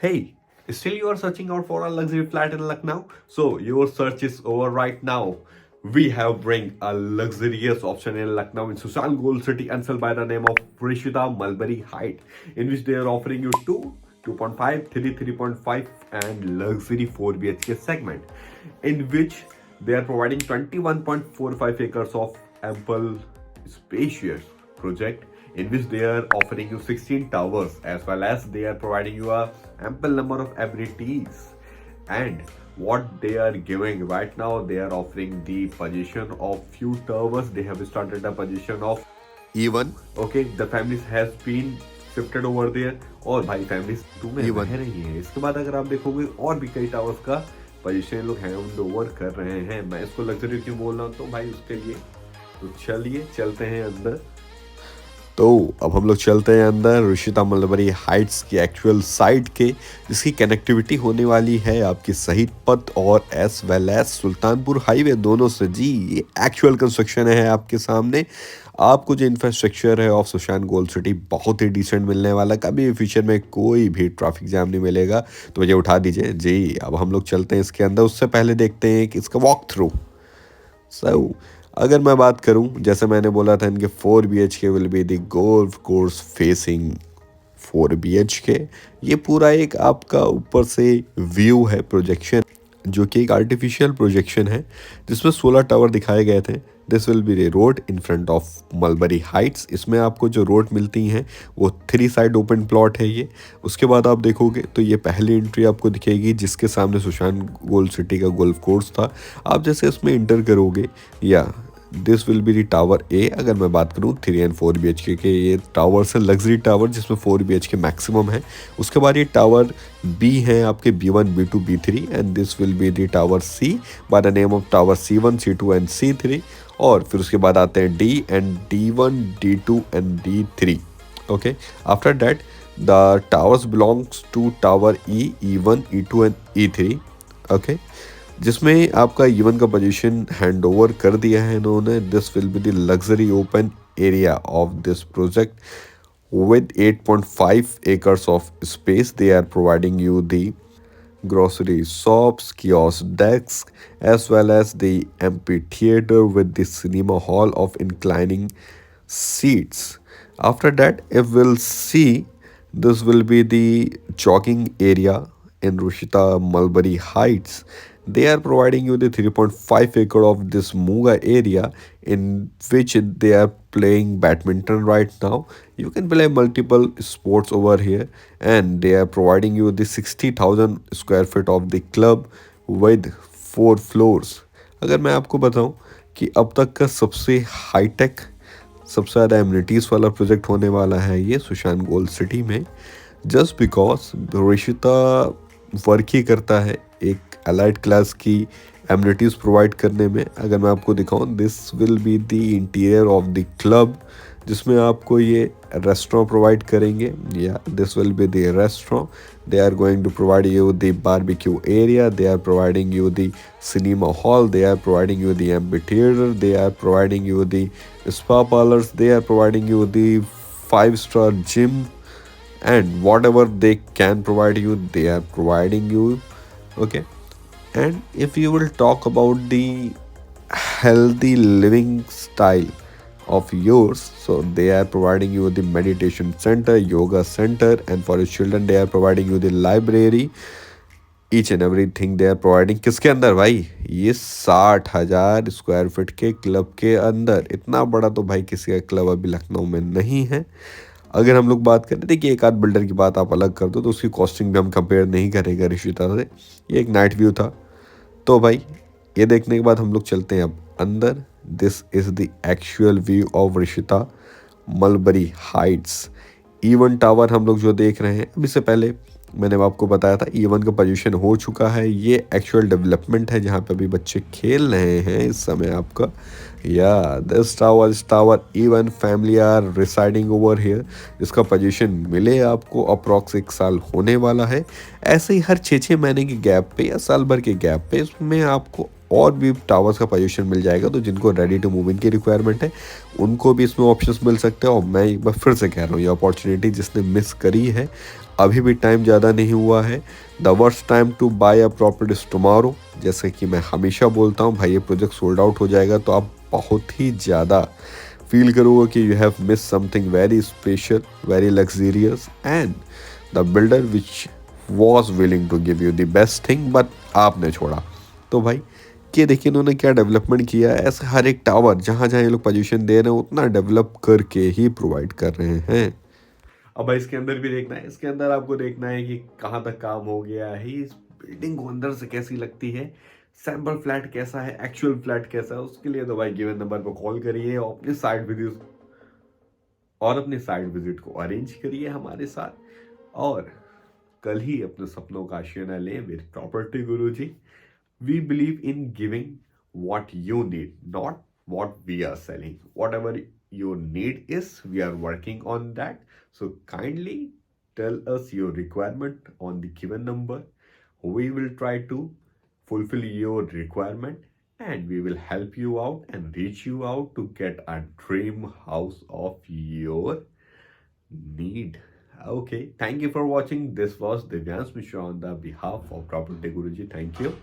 Hey, still you are searching out for a luxury flat in Lucknow? So your search is over right now. We have bring a luxurious option in Lucknow in Susan Gold City and sell by the name of Rishita Mulberry Height, in which they are offering you 2.5, 3.5 and luxury 4 BHK segment, in which they are providing 21.45 acres of ample spacious project, in which they are offering you 16 towers, as well as they are providing you a ample number of amenities. And what they are giving right now, they are offering the position of few towers. They have started a position of even, okay, the families has been shifted over there, और भाई families to में रह रही है। इसके बाद अगर आप देखोगे और भी कई टावर्स का पोजीशन लोग हैंड ओवर कर रहे हैं। मैं इसको लग्जरी क्यों बोल रहा हूँ, तो भाई उसके लिए तो चलिए चलते हैं अंदर। तो अब हम लोग चलते हैं अंदर ऋषिता मलबरी हाइट्स की एक्चुअल साइट के, जिसकी कनेक्टिविटी होने वाली है आपकी शहीद पथ और as well S Sultanpur highway दोनों से। जी, ये एक्चुअल कंस्ट्रक्शन है आपके सामने। आपको जो इंफ्रास्ट्रक्चर है ऑफ सुशान गोल्ड सिटी बहुत ही डिसेंट मिलने वाला। कभी भी फ्यूचर में कोई भी ट्रैफिक जाम नहीं मिलेगा। तो मुझे उठा दीजिए जी, अब हम लोग चलते हैं इसके अंदर। उससे पहले देखते हैं कि इसका वॉक थ्रू। अगर मैं बात करूं, जैसे मैंने बोला था इनके 4 BHK will be the golf course facing 4 BHK। ये पूरा एक आपका ऊपर से व्यू है, प्रोजेक्शन, जो कि एक आर्टिफिशियल प्रोजेक्शन है जिसमें 16 टावर दिखाए गए थे। This will be the road in front of mulberry Heights. इसमें आपको जो रोड मिलती हैं वो 3 साइड ओपन प्लॉट है ये। उसके बाद आप देखोगे तो ये पहली एंट्री आपको दिखेगी, जिसके सामने सुशान गोल्ड सिटी का गोल्फ कोर्स था। आप जैसे इसमें इंटर करोगे, या this will be the tower A. अगर मैं बात करूँ 3 एंड 4 BHK के ये टावर्स है, लग्जरी टावर, जिसमें 4 BHK मैक्सिमम है। उसके बाद ये टावर बी है आपके B1, B2, B3 and this will be the tower C by the name of tower C1, C2 and C3। और फिर उसके बाद आते हैं D and D1, D2 and D3। Okay, after that the towers belongs to tower E, E1, E2 and E3। Okay, जिसमें आपका E1 का position hand over कर दिया है इन्होंने। This will be the luxury open area of this project with 8.5 acres of space. They are providing you the grocery shops, kiosk decks, as well as the amphitheater with the cinema hall of inclining seats. After that, if we'll see, this will be the jogging area in Rushita Mulberry Heights. They are providing you the 3.5 acre of this Muga area, in which they are playing badminton right now. You can play multiple sports over here, and they are providing you the 60,000 square feet of the club with 4 floors. अगर मैं आपको बताऊं कि अब तक का सबसे hi tech, सबसे ज़्यादा एमिनिटीज़ वाला प्रोजेक्ट होने वाला है ये सुशान गोल्ड सिटी में, जस्ट बिकॉज ऋषिता वर्क ही करता है एक एलाइट क्लास की एमिनिटीज़ प्रोवाइड करने में। अगर मैं आपको दिखाऊं, this will be the interior of the club, जिसमें आपको ये रेस्टोरेंट प्रोवाइड करेंगे। या this will be the restaurant. They are going to provide you the barbecue area, they are providing you the cinema hall, they are providing you the amphitheater, they are providing you the spa parlors, they are providing you the 5-star gym, and whatever they can provide you, they are providing you. Okay, and if you will talk about the healthy living style of yours, so they are providing you the meditation center, yoga center, and for your children they are providing you the library, each and every thing they are providing. किसके अंदर भाई? ये 60,000 square feet के club के अंदर। इतना बड़ा तो भाई किसी का क्लब अभी लखनऊ में नहीं है। अगर हम लोग बात करें, देखिए एक आध बिल्डर की बात आप अलग कर दो तो उसकी कॉस्टिंग भी हम कंपेयर नहीं करेंगे ऋषिता से। ये एक नाइट व्यू था। तो भाई ये देखने के बाद हम लोग चलते हैं अब अंदर। This is the actual view of Rishita mulberry Heights. E1 tower हम लोग जो देख रहे हैं, अभी से पहले मैंने आपको बताया था E1 का पोजीशन हो चुका है। ये एक्चुअल डेवलपमेंट है जहाँ पे अभी बच्चे खेल रहे हैं इस समय आपका। या this tower E1 family are residing over here, जिसका पोजीशन मिले आपको अप्रॉक्स 1 साल होने वाला है। ऐसे ही हर 6-6 महीने के गैप पे या साल भर के गैप पे इसमें आपको और भी टावर्स का पोजीशन मिल जाएगा। तो जिनको रेडी टू मूव इन की रिक्वायरमेंट है उनको भी इसमें ऑप्शंस मिल सकते हैं। और मैं एक बार फिर से कह रहा हूँ, ये अपॉर्चुनिटी जिसने मिस करी है, अभी भी टाइम ज़्यादा नहीं हुआ है। The worst time to buy a properties tomorrow, जैसे कि मैं हमेशा बोलता हूँ भाई, ये प्रोजेक्ट सोल्ड आउट हो जाएगा तो आप बहुत ही ज़्यादा फील करोगे कि you have miss something very special, very luxurious, and the builder which was willing to give you the best thing but आपने छोड़ा। तो भाई ये देखिए इन्होंने क्या डेवलपमेंट किया है। ऐसे हर एक टावर जहाँ जहाँ ये लोग पोजीशन दे रहे हैं उतना डेवलप करके ही प्रोवाइड कर रहे हैं। अब भाई इसके अंदर भी देखना है, इसके अंदर आपको देखना है कि कहाँ तक काम हो गया है, इस बिल्डिंग को अंदर से कैसी लगती है, सैम्पल फ्लैट कैसा है, एक्चुअल फ्लैट कैसा है। उसके लिए तो भाई गिवन नंबर पर कॉल करिए और अपने साइट विजिट को अरेंज करिए हमारे साथ, और कल ही अपने सपनों का आशियाना लें with property Guruji. We believe in giving what you need, not what we are selling. Whatever your need is, we are working on that. So kindly tell us your requirement on the given number. We will try to fulfill your requirement, and we will help you out and reach you out to get a dream house of your need. Okay, thank you for watching. This was Divyansh Mishra on the behalf of Property Guruji. Thank you.